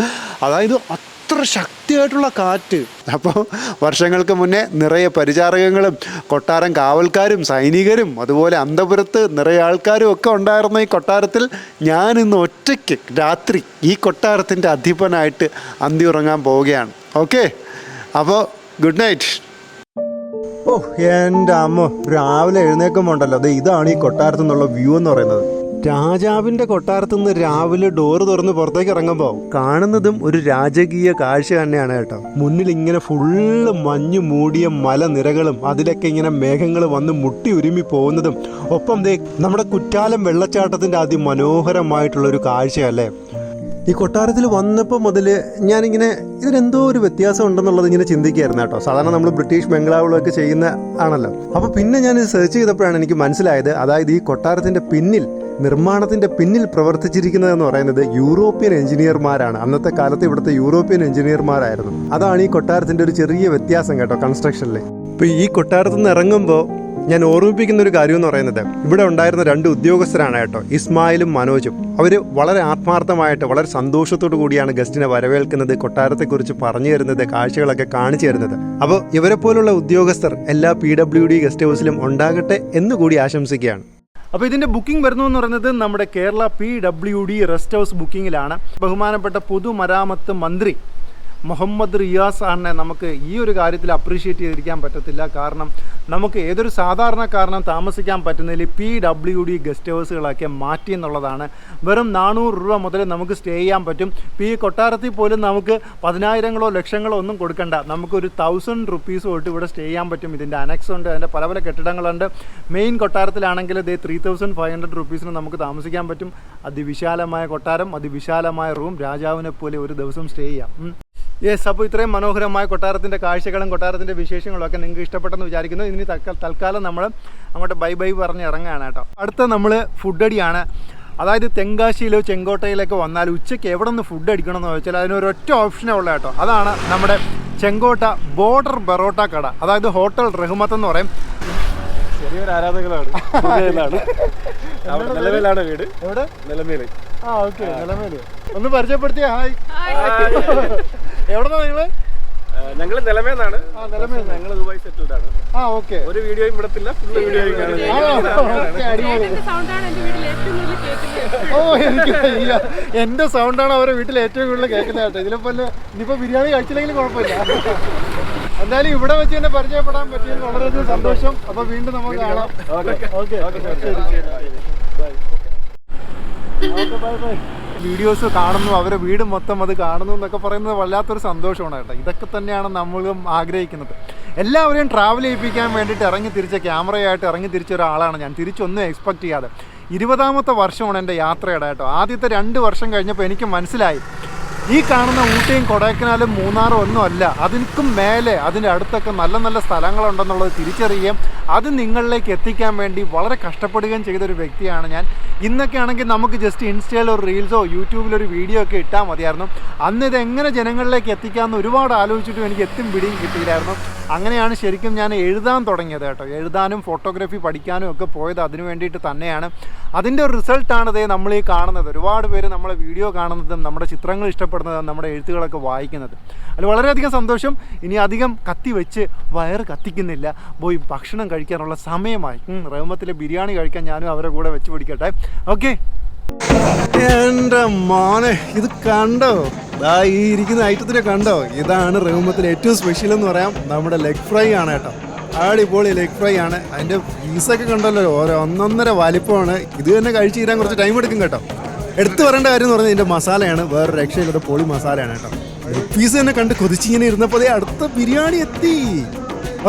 Speaker 1: അതായത് അത്ര ശക്തിയായിട്ടുള്ള കാറ്റ്. അപ്പോൾ വർഷങ്ങൾക്ക് മുന്നേ നിറയെ പരിചാരകങ്ങളും കൊട്ടാരം കാവൽക്കാരും സൈനികരും അതുപോലെ അന്തപുരത്ത് നിറയെ ആൾക്കാരും ഒക്കെ ഉണ്ടായിരുന്ന ഈ കൊട്ടാരത്തിൽ ഞാൻ ഇന്ന് ഒറ്റയ്ക്ക് രാത്രി ഈ കൊട്ടാരത്തിൻ്റെ അധിപനായിട്ട് അന്തി ഉറങ്ങാൻ പോവുകയാണ്. ഓക്കെ, അപ്പോൾ ഗുഡ് നൈറ്റ്. ഓ എൻ്റെ അമ്മ, രാവിലെ എഴുന്നേക്കുമ്പോണ്ടല്ലോ അതെ ഇതാണ് ഈ കൊട്ടാരത്തു നിന്നുള്ള വ്യൂ എന്ന് പറയുന്നത്. രാജാവിൻ്റെ കൊട്ടാരത്തു നിന്ന് രാവിലെ ഡോറ് തുറന്ന് പുറത്തേക്ക് ഇറങ്ങുമ്പോൾ കാണുന്നതും ഒരു രാജകീയ കാഴ്ച തന്നെയാണ് കേട്ടോ. മുന്നിൽ ഇങ്ങനെ ഫുള്ള് മഞ്ഞ് മൂടിയ മലനിരകളും അതിലൊക്കെ ഇങ്ങനെ മേഘങ്ങൾ വന്ന് മുട്ടി ഉരുമി പോകുന്നതും ഒപ്പം ദേ നമ്മുടെ കുറ്റാലം വെള്ളച്ചാട്ടത്തിൻ്റെ അതിമനോഹരമായിട്ടുള്ളൊരു കാഴ്ചയല്ലേ. ഈ കൊട്ടാരത്തിൽ വന്നപ്പോൾ മുതൽ ഞാനിങ്ങനെ ഇതിനെന്തോ ഒരു വ്യത്യാസം ഉണ്ടെന്നുള്ളത് ഇങ്ങനെ ചിന്തിക്കുകയായിരുന്നു കേട്ടോ. സാധാരണ നമ്മൾ ബ്രിട്ടീഷ് ബംഗ്ലാവുകളൊക്കെ ചെയ്യുന്ന ആണല്ലോ. അപ്പോൾ പിന്നെ ഞാൻ സെർച്ച് ചെയ്തപ്പോഴാണ് എനിക്ക് മനസ്സിലായത്, അതായത് ഈ കൊട്ടാരത്തിൻ്റെ പിന്നിൽ, നിർമ്മാണത്തിൻ്റെ പിന്നിൽ പ്രവർത്തിച്ചിരിക്കുന്നതെന്ന് പറയുന്നത് യൂറോപ്യൻ എഞ്ചിനീയർമാരാണ്. അന്നത്തെ കാലത്ത് ഇവിടുത്തെ യൂറോപ്യൻ എഞ്ചിനീയർമാരായിരുന്നു. അതാണ് ഈ കൊട്ടാരത്തിൻ്റെ ഒരു ചെറിയ വ്യത്യാസം കേട്ടോ കൺസ്ട്രക്ഷനിൽ. ഇപ്പോൾ ഈ കൊട്ടാരത്തിൽ നിന്ന് ഇറങ്ങുമ്പോൾ ഞാൻ ഓർമ്മിപ്പിക്കുന്ന ഒരു കാര്യം എന്ന് പറയുന്നത്, ഇവിടെ ഉണ്ടായിരുന്ന 2 ഉദ്യോഗസ്ഥരാണ് കേട്ടോ, ഇസ്മായിലും മനോജും. അവർ വളരെ ആത്മാർത്ഥമായിട്ട് വളരെ സന്തോഷത്തോടു കൂടിയാണ് ഗസ്റ്റിനെ വരവേൽക്കുന്നത്, കൊട്ടാരത്തെക്കുറിച്ച് പറഞ്ഞു തരുന്നത്, കാഴ്ചകളൊക്കെ കാണിച്ചു തരുന്നത്. അപ്പോൾ ഇവരെ പോലുള്ള ഉദ്യോഗസ്ഥർ എല്ലാ PWD ഗസ്റ്റ് ഹൗസിലും ഉണ്ടാകട്ടെ എന്നുകൂടി ആശംസിക്കുകയാണ്. അപ്പോൾ ഇതിൻ്റെ ബുക്കിംഗ് വരുന്നു എന്ന് പറയുന്നത് നമ്മുടെ കേരള PWD റെസ്റ്റ് ഹൗസ് ബുക്കിങ്ങിലാണ്. ബഹുമാനപ്പെട്ട പൊതുമരാമത്ത് മന്ത്രി മുഹമ്മദ് റിയാസ് സാറിനെ നമുക്ക് ഈ ഒരു കാര്യത്തിൽ അപ്രീഷിയേറ്റ് ചെയ്തിരിക്കാൻ പറ്റത്തില്ല. കാരണം നമുക്ക് ഏതൊരു സാധാരണക്കാരനും താമസിക്കാൻ പറ്റുന്നതിൽ PWD ഗസ്റ്റ് ഹൗസുകളൊക്കെ മാറ്റി എന്നുള്ളതാണ്. വെറും 400 രൂപ മുതൽ നമുക്ക് സ്റ്റേ ചെയ്യാൻ പറ്റും. ഇപ്പോൾ ഈ കൊട്ടാരത്തിൽ പോലും നമുക്ക് 10,000-ങ്ങളോ ലക്ഷങ്ങളോ ഒന്നും കൊടുക്കണ്ട. നമുക്കൊരു 1000 റുപ്പീസ് തൊട്ട് ഇവിടെ സ്റ്റേ ചെയ്യാൻ പറ്റും. ഇതിൻ്റെ അനക്സ് ഉണ്ട്, അതിൻ്റെ പല പല കെട്ടിടങ്ങളുണ്ട്. മെയിൻ കൊട്ടാരത്തിലാണെങ്കിൽ ഇത് 3500 റുപ്പീസിന് നമുക്ക് താമസിക്കാൻ പറ്റും. അതിവിശാലമായ കൊട്ടാരം, അതിവിശാലമായ റൂം, രാജാവിനെ പോലെ ഒരു ദിവസം സ്റ്റേ ചെയ്യാം. യെസ്, അപ്പോൾ ഇത്രയും മനോഹരമായ കൊട്ടാരത്തിൻ്റെ കാഴ്ചകളും കൊട്ടാരത്തിൻ്റെ വിശേഷങ്ങളും ഒക്കെ നിങ്ങൾക്ക് ഇഷ്ടപ്പെട്ടെന്ന് വിചാരിക്കുന്നു. ഇനി തൽക്കാലം നമ്മൾ അങ്ങോട്ട് ബൈ ബൈ പറഞ്ഞ് ഇറങ്ങുകയാണ് കേട്ടോ. അടുത്ത നമ്മൾ ഫുഡ് അടിയാണ്. അതായത് തെങ്കാശിയിലോ ചെങ്കോട്ടയിലൊക്കെ വന്നാൽ ഉച്ചയ്ക്ക് എവിടെ നിന്ന് ഫുഡ് അടിക്കണമെന്ന് ചോദിച്ചാൽ അതിനൊരൊറ്റ ഓപ്ഷനേ ഉള്ളൂ കേട്ടോ. അതാണ് നമ്മുടെ ചെങ്കോട്ട ബോർഡർ ബറോട്ട കട, അതായത് ഹോട്ടൽ റഹ്മത്ത് എന്ന് പറയും.
Speaker 3: ചെറിയൊരു ആരാധകരാണ്. നിലമേലാണ് വീട്.
Speaker 1: എവിടെ?
Speaker 3: നിലമേല്.
Speaker 1: ആ ഓക്കെ, നിലമേല്. ഒന്ന് പരിചയപ്പെടുത്തിയ. ഹായ്. എവിടെന്നാ നിങ്ങള്?
Speaker 3: ഞങ്ങള് നിലമേന്നാണ്. ഞങ്ങള് ദുബായ് സെറ്റിൽഡ് ആണ്.
Speaker 1: ആ ഓക്കെ.
Speaker 3: ഒരു വീഡിയോയും ഇവിടത്തില്ല, ഫുള്ള് വീഡിയോയും
Speaker 1: ഓ എനിക്ക് എന്റെ സൗണ്ടാണ് അവരെ വീട്ടിൽ ഏറ്റവും കൂടുതൽ കേൾക്കുന്നത് കേട്ടോ. ഇതിലിപ്പോ ഇനിയിപ്പോ ബിരിയാണി കഴിച്ചില്ലെങ്കിലും കുഴപ്പമില്ല. എന്തായാലും ഇവിടെ വെച്ച് തന്നെ പരിചയപ്പെടാൻ പറ്റിയത് വളരെയധികം സന്തോഷം. അപ്പൊ വീണ്ടും നമുക്ക് കാണാം. വീഡിയോസ് കാണുന്നു, അവരെ വീട് മൊത്തം അത് കാണുന്നു എന്നൊക്കെ പറയുന്നത് വല്ലാത്തൊരു സന്തോഷമാണ് കേട്ടോ. ഇതൊക്കെ തന്നെയാണ് നമ്മളും ആഗ്രഹിക്കുന്നത്. എല്ലാവരെയും ട്രാവൽ ചെയ്യിപ്പിക്കാൻ വേണ്ടിയിട്ട് ഇറങ്ങി തിരിച്ച ക്യാമറയായിട്ട് ഇറങ്ങി തിരിച്ച ഒരാളാണ് ഞാൻ. തിരിച്ചൊന്നും എക്സ്പെക്റ്റ് ചെയ്യാതെ 20ാമത്തെ വർഷമാണ് എൻ്റെ യാത്രയുടെ കേട്ടോ. ആദ്യത്തെ 2 വർഷം കഴിഞ്ഞപ്പോൾ എനിക്ക് മനസ്സിലായി ഈ കാണുന്ന ഊട്ടിയും കൊടൈക്കനാലും മൂന്നാറും ഒന്നും അല്ല, അതിനും മേലെ അതിൻ്റെ അടുത്തൊക്കെ നല്ല നല്ല സ്ഥലങ്ങളുണ്ടെന്നുള്ളത് തിരിച്ചറിയുകയും അത് നിങ്ങളിലേക്ക് എത്തിക്കാൻ വേണ്ടി വളരെ കഷ്ടപ്പെടുകയും ചെയ്തൊരു വ്യക്തിയാണ് ഞാൻ. ഇന്നൊക്കെ ആണെങ്കിൽ നമുക്ക് ജസ്റ്റ് ഇൻസ്റ്റയിൽ ഒരു റീൽസോ യൂട്യൂബിലൊരു വീഡിയോ ഒക്കെ ഇട്ടാൽ മതിയായിരുന്നു. അന്ന് ഇത് എങ്ങനെ ജനങ്ങളിലേക്ക് എത്തിക്കാമെന്ന് ഒരുപാട് ആലോചിച്ചിട്ടും എനിക്ക് എത്തും പിടിയും കിട്ടിയില്ലായിരുന്നു. അങ്ങനെയാണ് ശരിക്കും ഞാൻ എഴുതാൻ തുടങ്ങിയത് കേട്ടോ. എഴുതാനും ഫോട്ടോഗ്രാഫി പഠിക്കാനും ഒക്കെ പോയത് അതിന് വേണ്ടിയിട്ട് തന്നെയാണ്. അതിൻ്റെ ഒരു റിസൾട്ടാണ് ഇതേ നമ്മൾ ഈ കാണുന്നത്. ഒരുപാട് പേര് നമ്മളെ വീഡിയോ കാണുന്നതും നമ്മുടെ ചിത്രങ്ങൾ ഇഷ്ടപ്പെടുന്നതും നമ്മുടെ എഴുത്തുകളൊക്കെ വായിക്കുന്നത്. അതിൽ വളരെയധികം സന്തോഷം. ഇനി അധികം കത്തി വെച്ച് വയറ് കത്തിക്കുന്നില്ല, പോയി ഭക്ഷണം കഴിക്കാനുള്ള സമയമായി. റഹ്മത്തിലെ ബിരിയാണി കഴിക്കാൻ ഞാനും അവരെ കൂടെ വെച്ച് പിടിക്കട്ടെ. ഓക്കെ, എൻ്റെ മോനെ ഇത് കണ്ടോ? ഈ ഇരിക്കുന്ന ഐറ്റത്തിനെ കണ്ടോ? ഇതാണ് റഹ്മത്തിലെ ഏറ്റവും സ്പെഷ്യൽ എന്ന് പറയാം, നമ്മുടെ ലെഗ് ഫ്രൈ ആണ് കേട്ടോ. അടിപൊളി ലെഗ് ഫ്രൈ ആണ്. അതിൻ്റെ പീസൊക്കെ കണ്ടല്ലോ, ഒന്നൊന്നര വലിപ്പമാണ്. ഇത് തന്നെ കഴിച്ച് തീരാൻ കുറച്ച് ടൈം എടുക്കും കേട്ടോ. എടുത്തു പറയേണ്ട കാര്യം എന്ന് പറഞ്ഞാൽ ഇതിൻ്റെ മസാലയാണ്, വേറെ രക്ഷയില്ലാത്ത പൊളി മസാലയാണ് കേട്ടോ. പീസ് തന്നെ കണ്ട് കൊതിച്ചിങ്ങനെ ഇരുന്നപ്പോൾ അടുത്ത ബിരിയാണി എത്തി.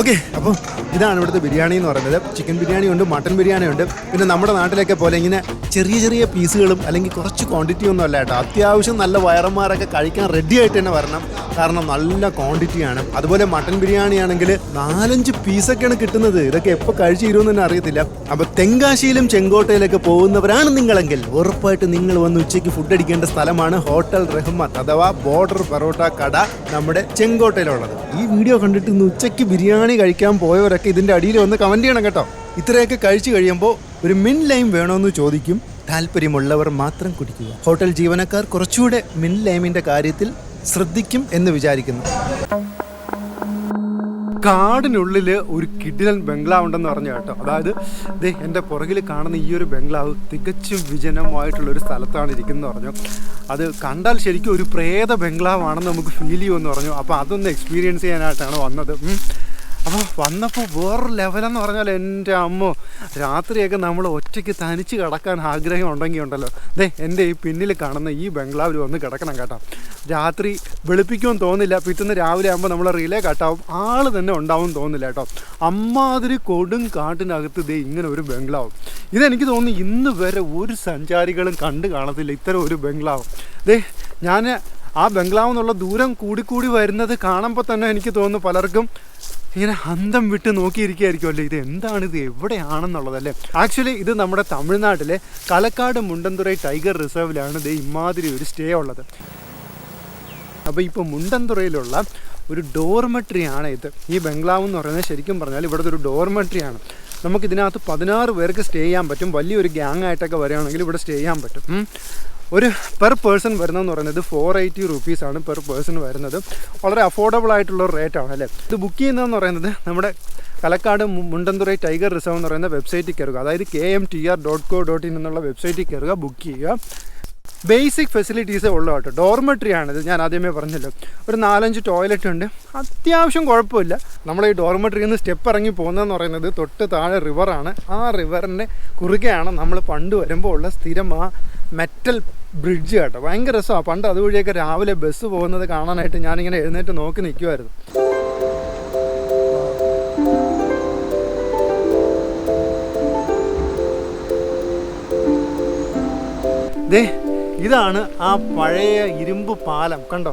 Speaker 1: ഓക്കെ, അപ്പോൾ ഇതാണ് ഇവിടുത്തെ ബിരിയാണി എന്ന് പറയുന്നത്. ചിക്കൻ ബിരിയാണി ഉണ്ട്, മട്ടൻ ബിരിയാണി ഉണ്ട്. പിന്നെ നമ്മുടെ നാട്ടിലൊക്കെ പോലെ ഇങ്ങനെ ചെറിയ ചെറിയ പീസുകളും അല്ലെങ്കിൽ കുറച്ച് ക്വാണ്ടിറ്റി ഒന്നും അല്ല കേട്ടോ. അത്യാവശ്യം നല്ല വയറന്മാരൊക്കെ കഴിക്കാൻ റെഡി ആയിട്ട് തന്നെ വരണം, കാരണം നല്ല ക്വാണ്ടിറ്റിയാണ്. അതുപോലെ മട്ടൻ ബിരിയാണി ആണെങ്കിൽ 4-5 പീസൊക്കെയാണ് കിട്ടുന്നത്. ഇതൊക്കെ എപ്പോൾ കഴിച്ച് തീരുമെന്ന് തന്നെ അറിയത്തില്ല. അപ്പോൾ തെങ്കാശിയിലും ചെങ്കോട്ടയിലൊക്കെ പോകുന്നവരാണ് നിങ്ങളെങ്കിൽ ഉറപ്പായിട്ട് നിങ്ങൾ വന്ന് ഉച്ചയ്ക്ക് ഫുഡ് അടിക്കേണ്ട സ്ഥലമാണ് ഹോട്ടൽ റഹ്മത്ത് അഥവാ ബോർഡർ പൊറോട്ട കട നമ്മുടെ ചെങ്കോട്ടയിലുള്ളത്. ഈ വീഡിയോ കണ്ടിട്ട് ഇന്ന് ഉച്ചയ്ക്ക് ബിരിയാണി കഴിക്കാൻ പോയവരൊക്കെ ഇതിൻ്റെ അടിയിൽ വന്ന് കമൻറ്റ് ചെയ്യണം കേട്ടോ. ഇത്രയൊക്കെ കഴിച്ചു കഴിയുമ്പോൾ ഒരു മിൻ ലൈം വേണമെന്ന് ചോദിക്കും. താല്പര്യമുള്ളവർ മാത്രം കുടിക്കുക. ഹോട്ടൽ ജീവനക്കാർ കുറച്ചുകൂടെ മിൻ ലൈമിൻ്റെ കാര്യത്തിൽ ശ്രദ്ധിക്കും എന്ന് വിചാരിക്കുന്നു. കാടിനുള്ളിൽ ഒരു കിടിലൻ ബംഗ്ലാവ് ഉണ്ടെന്ന് പറഞ്ഞു കേട്ടോ. അതായത് ദേ എൻ്റെ പുറകിൽ കാണുന്ന ഈ ഒരു ബംഗ്ലാവ് തികച്ചും വിജനമായിട്ടുള്ളൊരു സ്ഥലത്താണ് ഇരിക്കുന്നത് പറഞ്ഞു. അത് കണ്ടാൽ ശരിക്കും ഒരു പ്രേത ബംഗ്ലാവാണെന്ന് നമുക്ക് ഫീൽ ചെയ്യുമെന്ന് പറഞ്ഞു. അപ്പോൾ അതൊന്ന് എക്സ്പീരിയൻസ് ചെയ്യാനായിട്ടാണ് വന്നത്. അപ്പോൾ വന്നപ്പോൾ വേറൊരു ലെവലെന്ന് പറഞ്ഞാൽ എൻ്റെ അമ്മ, രാത്രിയൊക്കെ നമ്മൾ ഒറ്റയ്ക്ക് തനിച്ച് കിടക്കാൻ ആഗ്രഹം ഉണ്ടെങ്കിൽ ഉണ്ടല്ലോ, ദേ എൻ്റെ ഈ പിന്നിൽ കാണുന്ന ഈ ബംഗ്ലാവിൽ വന്ന് കിടക്കണം കേട്ടോ. രാത്രി വെളുപ്പിക്കുമെന്ന് തോന്നില്ല, പിറ്റേന്ന് രാവിലെ ആകുമ്പോൾ നമ്മൾ റിലേ കട്ടാവും, ആൾ തന്നെ ഉണ്ടാവും തോന്നില്ല കേട്ടോ. അമ്മാതിരി കൊടും കാട്ടിനകത്ത് ദേ ഇങ്ങനെ ഒരു ബംഗ്ലാവ്. ഇതെനിക്ക് തോന്നുന്നു ഇന്ന് വരെ ഒരു സഞ്ചാരികളും കണ്ടു കാണത്തില്ല ഇത്തരം ഒരു ബംഗ്ലാവ്. ദേ ഞാൻ ആ ബംഗ്ലാവ് എന്നുള്ള ദൂരം കൂടിക്കൂടി വരുന്നത് കാണുമ്പോൾ തന്നെ എനിക്ക് തോന്നുന്നു പലർക്കും ഇങ്ങനെ അന്തം വിട്ട് നോക്കിയിരിക്കുകയായിരിക്കുമല്ലോ, ഇത് എന്താണിത്, എവിടെയാണെന്നുള്ളതല്ലേ. ആക്ച്വലി ഇത് നമ്മുടെ തമിഴ്നാട്ടിലെ കലക്കാട് മുണ്ടന്തുറൈ ടൈഗർ റിസർവിലാണ് ഇത് ഇമാതിരി ഒരു സ്റ്റേ ഉള്ളത്. അപ്പോൾ ഇപ്പോൾ മുണ്ടന്തുറയിലുള്ള ഒരു ഡോർമെട്രിയാണ് ഇത്. ഈ ബംഗ്ലാവ് എന്ന് പറയുന്നത് ശരിക്കും പറഞ്ഞാൽ ഇവിടുത്തെ ഒരു ഡോർമെട്രിയാണ്. നമുക്കിതിനകത്ത് 16 പേർക്ക് സ്റ്റേ ചെയ്യാൻ പറ്റും. വലിയൊരു ഗ്യാങ് ആയിട്ടൊക്കെ വരികയാണെങ്കിൽ ഇവിടെ സ്റ്റേ ചെയ്യാൻ പറ്റും. ഒരു പെർ പേഴ്സൺ വരുന്നതെന്ന് പറയുന്നത് 480 റുപ്പീസാണ് പെർ പേഴ്സൺ വരുന്നത്. വളരെ അഫോർഡബിൾ ആയിട്ടുള്ള റേറ്റാണ് അല്ലേ. ഇത് ബുക്ക് ചെയ്യുന്നതെന്ന് പറയുന്നത് നമ്മുടെ കലക്കാട് മുണ്ടന്തുറൈ ടൈഗർ റിസർവ് എന്ന് പറയുന്ന വെബ്സൈറ്റിൽ കയറുക, അതായത് kmtr.co.in എന്നുള്ള വെബ്സൈറ്റിൽ കയറുക, ബുക്ക് ചെയ്യുക. ബേസിക് ഫെസിലിറ്റീസേ ഉള്ളൂ കേട്ടോ. ഡോർമെട്രി ആണിത്, ഞാൻ ആദ്യമേ പറഞ്ഞല്ലോ. ഒരു 4-5 ടോയ്ലറ്റ് ഉണ്ട്, അത്യാവശ്യം കുഴപ്പമില്ല. നമ്മൾ ഈ ഡോർമെട്രിയിൽ നിന്ന് സ്റ്റെപ്പ് ഇറങ്ങി പോകുന്നതെന്ന് പറയുന്നത് തൊട്ട് താഴെ റിവറാണ്. ആ റിവറിൻ്റെ കുറുകെയാണ് നമ്മൾ പണ്ട് വരുമ്പോൾ ഉള്ള സ്ഥിരം ആ മെറ്റൽ ബ്രിഡ്ജ് കേട്ടോ. ഭയങ്കര രസമാണ്. പണ്ട് അതുവഴിയൊക്കെ രാവിലെ ബസ് പോകുന്നത് കാണാനായിട്ട് ഞാനിങ്ങനെ എഴുന്നേറ്റ് നോക്കി നിൽക്കുമായിരുന്നു. ദേ ഇതാണ് ആ പഴയ ഇരുമ്പ് പാലം, കണ്ടോ?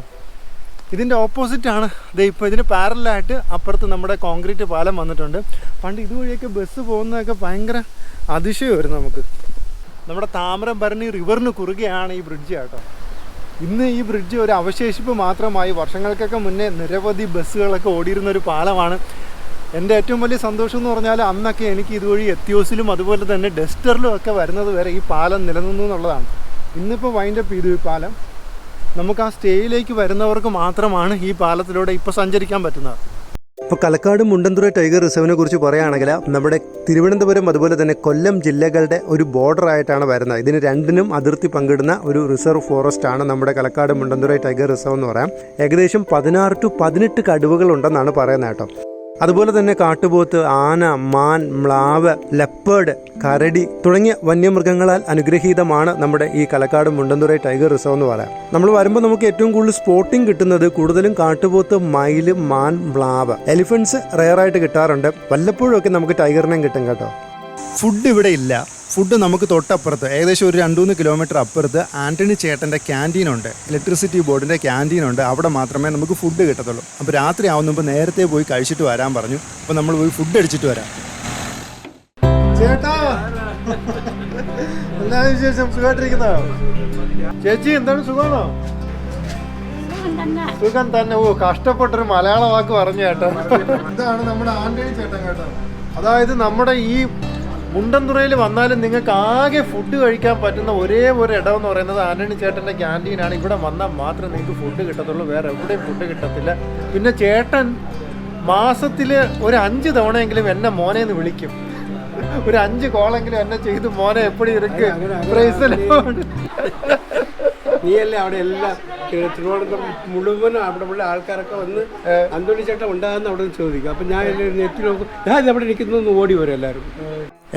Speaker 1: ഇതിൻ്റെ ഓപ്പോസിറ്റാണ് ദേ ഇപ്പോൾ ഇതിന് പാരലായിട്ട് അപ്പുറത്ത് നമ്മുടെ കോൺക്രീറ്റ് പാലം വന്നിട്ടുണ്ട്. പണ്ട് ഇതുവഴിയൊക്കെ ബസ് പോകുന്നതൊക്കെ ഭയങ്കര അതിശയമായിരുന്നു നമുക്ക്. നമ്മുടെ താമരഭരണി റിവറിന് കുറുകെയാണ് ഈ ബ്രിഡ്ജ് കേട്ടോ. ഇന്ന് ഈ ബ്രിഡ്ജ് ഒരു അവശേഷിപ്പ് മാത്രമായി. വർഷങ്ങൾക്കൊക്കെ മുന്നേ നിരവധി ബസ്സുകളൊക്കെ ഓടിയിരുന്ന ഒരു പാലമാണ്. എൻ്റെ ഏറ്റവും വലിയ സന്തോഷം എന്ന് പറഞ്ഞാൽ അന്നൊക്കെ എനിക്ക് ഇതുവഴി എത്തിയോസിലും അതുപോലെ തന്നെ ഡസ്റ്ററിലും ഒക്കെ വരുന്നത് വരെ ഈ പാലം നിലനിന്നു എന്നുള്ളതാണ്. ഇന്നിപ്പോൾ വൈൻഡപ്പ് ചെയ്തു ഈ പാലം. നമുക്ക് ആ സ്റ്റേയിലേക്ക് വരുന്നവർക്ക് മാത്രമാണ് ഈ പാലത്തിലൂടെ ഇപ്പോൾ സഞ്ചരിക്കാൻ പറ്റുന്നത്. ഇപ്പോൾ കലക്കാട് മുണ്ടന്തുറൈ ടൈഗർ റിസർവിനെ കുറിച്ച് പറയുകയാണെങ്കിൽ നമ്മുടെ തിരുവനന്തപുരം അതുപോലെ തന്നെ കൊല്ലം ജില്ലകളുടെ ഒരു ബോർഡറായിട്ടാണ് വരുന്നത്. ഇതിന് രണ്ടിനും അതിർത്തി പങ്കിടുന്ന ഒരു റിസർവ് ഫോറസ്റ്റ് ആണ് നമ്മുടെ കലക്കാട് മുണ്ടന്തുറൈ ടൈഗർ റിസർവ് എന്ന് പറയാം. ഏകദേശം 16 to 18 കടുവകൾ ഉണ്ടെന്നാണ് പറയുന്നത് കേട്ടോ. അതുപോലെ തന്നെ കാട്ടുപോത്ത്, ആന, മാൻ, മ്ലാവ്, ലെപ്പേർഡ്, കരടി തുടങ്ങിയ വന്യമൃഗങ്ങളാൽ അനുഗ്രഹീതമാണ് നമ്മുടെ ഈ കലക്കാട് മുണ്ടന്തുറൈ ടൈഗർ റിസർവ് എന്ന് പറയാം. നമ്മൾ വരുമ്പോൾ നമുക്ക് ഏറ്റവും കൂടുതൽ സ്പോട്ടിംഗ് കിട്ടുന്നത് കൂടുതലും കാട്ടുപോത്ത്, മയില്, മാൻ, മ്ലാവ്, എലിഫൻസ് റെയറായിട്ട് കിട്ടാറുണ്ട്. വല്ലപ്പോഴും ഒക്കെ നമുക്ക് ടൈഗറിനെയും കിട്ടും കേട്ടോ. ഫുഡ് ഇവിടെ ഇല്ല, ഫുഡ് നമുക്ക് തൊട്ടപ്പുറത്ത് ഏകദേശം ഒരു 2-3 കിലോമീറ്റർ അപ്പുറത്ത് ആൻ്റണി ചേട്ടൻ്റെ ക്യാൻറ്റീനുണ്ട്, ഇലക്ട്രിസിറ്റി ബോർഡിൻ്റെ ക്യാൻറ്റീനുണ്ട്. അവിടെ മാത്രമേ നമുക്ക് ഫുഡ് കിട്ടത്തുള്ളൂ. അപ്പോൾ രാത്രി ആവുന്ന മുമ്പ് നേരത്തെ പോയി കഴിച്ചിട്ട് വരാൻ പറഞ്ഞു. അപ്പോൾ നമ്മൾ പോയി ഫുഡ് അടിച്ചിട്ട് വരാം. ചേട്ടാ, എല്ലാ വിശേഷം? സുഖമായിട്ടിരിക്കുന്നോ? ചേച്ചി എന്താണ്, സുഖമാണോ? സുഖം തന്നെ. ഓ, കഷ്ടപ്പെട്ടൊരു മലയാള വാക്ക് പറഞ്ഞു കേട്ടോ. ഇതാണ് നമ്മുടെ ആൻ്റണി ചേട്ടൻ കേട്ടോ. അതായത് നമ്മുടെ ഈ മുണ്ടൻതുറയിൽ വന്നാലും നിങ്ങൾക്ക് ആകെ ഫുഡ് കഴിക്കാൻ പറ്റുന്ന ഒരേ ഒരു ഇടം എന്ന് പറയുന്നത് ആൻ്റണി ചേട്ടൻ്റെ ക്യാൻറ്റീനാണ്. ഇവിടെ വന്നാൽ മാത്രമേ നിങ്ങൾക്ക് ഫുഡ് കിട്ടത്തുള്ളൂ, വേറെ എവിടെയും ഫുഡ് കിട്ടത്തില്ല. പിന്നെ ചേട്ടൻ മാസത്തിൽ ഒരു 5 തവണയെങ്കിലും എന്നെ മോനെന്ന് വിളിക്കും. ഒരു 5 കോളെങ്കിലും എന്നെ ചെയ്ത് മോനെ എപ്പോഴും ഇരിക്കും.
Speaker 3: നീയല്ലേ അവിടെ എല്ലാം തിരുവനന്തപുരം മുഴുവനും അവിടെ ഉള്ള ആൾക്കാരൊക്കെ വന്ന് അന്തോണി ചേട്ടൻ ഉണ്ടാകുന്ന അവിടെ നിന്ന് ചോദിക്കും. അപ്പം ഞാൻ നെറ്റ് നോക്കും, ഞാൻ അവിടെ ഇരിക്കുന്നു ഓടി വരും എല്ലാവരും.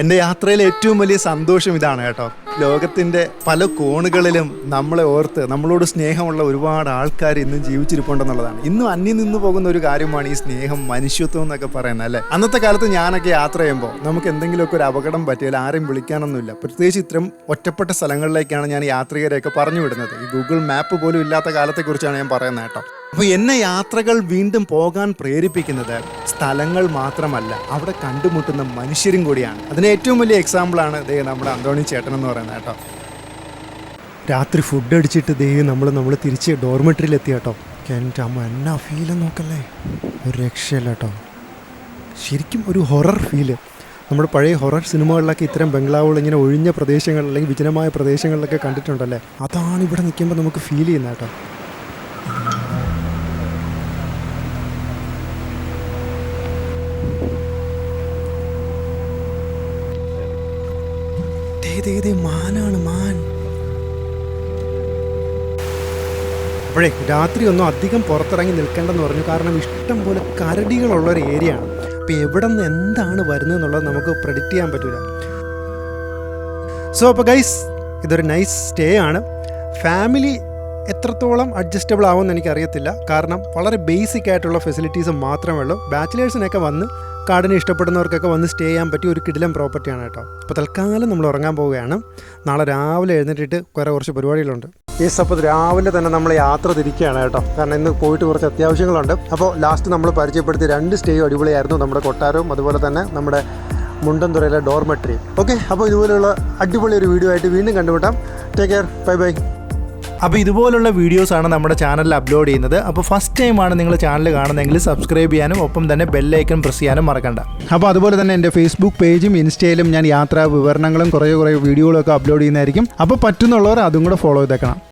Speaker 1: എൻ്റെ യാത്രയിലെ ഏറ്റവും വലിയ സന്തോഷം ഇതാണ് കേട്ടോ. ലോകത്തിൻ്റെ പല കോണുകളിലും നമ്മളെ ഓർത്ത് നമ്മളോട് സ്നേഹമുള്ള ഒരുപാട് ആൾക്കാർ ഇന്നും ജീവിച്ചിരിപ്പുണ്ടെന്നുള്ളതാണ്. ഇന്നും അന്യം നിന്ന് പോകുന്ന ഒരു കാര്യമാണ് ഈ സ്നേഹം, മനുഷ്യത്വം എന്നൊക്കെ പറയുന്നത് അല്ലേ. അന്നത്തെ കാലത്ത് ഞാനൊക്കെ യാത്ര ചെയ്യുമ്പോൾ നമുക്ക് എന്തെങ്കിലുമൊക്കെ ഒരു അപകടം പറ്റിയാൽ ആരെയും വിളിക്കാനൊന്നുമില്ല. പ്രത്യേകിച്ച് ഇത്തരം ഒറ്റപ്പെട്ട സ്ഥലങ്ങളിലേക്കാണ് ഞാൻ യാത്രികരെയൊക്കെ പറഞ്ഞു വിടുന്നത്. ഈ ഗൂഗിൾ മാപ്പ് പോലും ഇല്ലാത്ത കാലത്തെക്കുറിച്ചാണ് ഞാൻ പറയുന്നത് കേട്ടോ. അപ്പോൾ എന്നെ യാത്രകൾ വീണ്ടും പോകാൻ പ്രേരിപ്പിക്കുന്നത് സ്ഥലങ്ങൾ മാത്രമല്ല, അവിടെ കണ്ടുമുട്ടുന്ന മനുഷ്യരും കൂടിയാണ്. അതിന് ഏറ്റവും വലിയ എക്സാമ്പിളാണ് നമ്മുടെ അന്തോണി ചേട്ടൻ എന്ന് പറയുന്നത് കേട്ടോ. രാത്രി ഫുഡ് അടിച്ചിട്ട് നമ്മൾ തിരിച്ച് ഡോർമെട്രിയിലെത്തി കേട്ടോ. എൻ്റെ അമ്മ എന്നാ ഫീല് നോക്കല്ലേ, ഒരു രക്ഷയില്ല കേട്ടോ. ശരിക്കും ഒരു ഹൊറർ ഫീല്. നമ്മുടെ പഴയ ഹൊറർ സിനിമകളിലൊക്കെ ഇത്തരം ബംഗ്ലാവുകൾ ഇങ്ങനെ ഒഴിഞ്ഞ പ്രദേശങ്ങൾ അല്ലെങ്കിൽ വിജനമായ പ്രദേശങ്ങളിലൊക്കെ കണ്ടിട്ടുണ്ടല്ലേ, അതാണ് ഇവിടെ നിൽക്കുമ്പോൾ നമുക്ക് ഫീൽ ചെയ്യുന്നത് കേട്ടോ. മാനാണ് മാൻ. അപ്പോഴേ രാത്രി ഒന്നും അധികം പുറത്തിറങ്ങി നിൽക്കേണ്ടെന്ന് പറഞ്ഞു. കാരണം ഇഷ്ടം പോലെ കരടികളുള്ളൊരു ഏരിയ ആണ്. അപ്പോൾ എവിടെ നിന്ന് എന്താണ് വരുന്നത് എന്നുള്ളത് നമുക്ക് പ്രെഡിക്റ്റ് ചെയ്യാൻ പറ്റില്ല. സോ അപ്പോൾ ഗൈസ്, ഇതൊരു നൈസ് സ്റ്റേ ആണ്. ഫാമിലി എത്രത്തോളം അഡ്ജസ്റ്റബിൾ ആവുമെന്ന് എനിക്കറിയത്തില്ല. കാരണം വളരെ ബേസിക് ആയിട്ടുള്ള ഫെസിലിറ്റീസ് മാത്രമേ ഉള്ളൂ. ബാച്ചിലേഴ്സിനൊക്കെ വന്ന് കാടിനെ ഇഷ്ടപ്പെടുന്നവർക്കൊക്കെ വന്ന് സ്റ്റേ ചെയ്യാൻ പറ്റിയ ഒരു കിടിലം പ്രോപ്പർട്ടിയാണ് കേട്ടോ. അപ്പോൾ തൽക്കാലം നമ്മൾ ഉറങ്ങാൻ പോവുകയാണ്. നാളെ രാവിലെ എഴുന്നേറ്റിട്ട് കുറച്ച് പരിപാടികളുണ്ട്. അപ്പോൾ രാവിലെ തന്നെ നമ്മൾ യാത്ര തിരിക്കുകയാണ് കേട്ടോ. കാരണം ഇന്ന് പോയിട്ട് കുറച്ച് അത്യാവശ്യങ്ങളുണ്ട്. അപ്പോൾ ലാസ്റ്റ് നമ്മൾ പരിചയപ്പെടുത്തിയ 2 സ്റ്റേയും അടിപൊളിയായിരുന്നു. നമ്മുടെ കൊട്ടാരവും അതുപോലെ തന്നെ നമ്മുടെ മുണ്ടൻതുറയിലെ ഡോർമെട്രിയും. ഓക്കെ, അപ്പോൾ ഇതുപോലെയുള്ള അടിപൊളി ഒരു വീഡിയോ ആയിട്ട് വീണ്ടും കണ്ടുമുട്ടാം. Take care, bye bye. അപ്പോൾ ഇതുപോലുള്ള വീഡിയോസാണ് നമ്മുടെ ചാനലിൽ അപ്ലോഡ് ചെയ്യുന്നത്. അപ്പോൾ ഫസ്റ്റ് ടൈമാണ് നിങ്ങൾ ചാനൽ കാണുന്നതെങ്കിൽ സബ്സ്ക്രൈബ് ചെയ്യാനും ഒപ്പം തന്നെ ബെല്ലൈക്കൺ പ്രസ് ചെയ്യാനും മറക്കണ്ട. അപ്പോൾ അതുപോലെ തന്നെ എൻ്റെ ഫേസ്ബുക്ക് പേജും ഇൻസ്റ്റയിലും ഞാൻ യാത്രാ വിവരണങ്ങളും കുറേ വീഡിയോകളൊക്കെ അപ്ലോഡ് ചെയ്യുന്നതായിരിക്കും. അപ്പോൾ പറ്റുന്നുള്ളവർ അതും കൂടെ ഫോളോ ചെയ്തേക്കണം.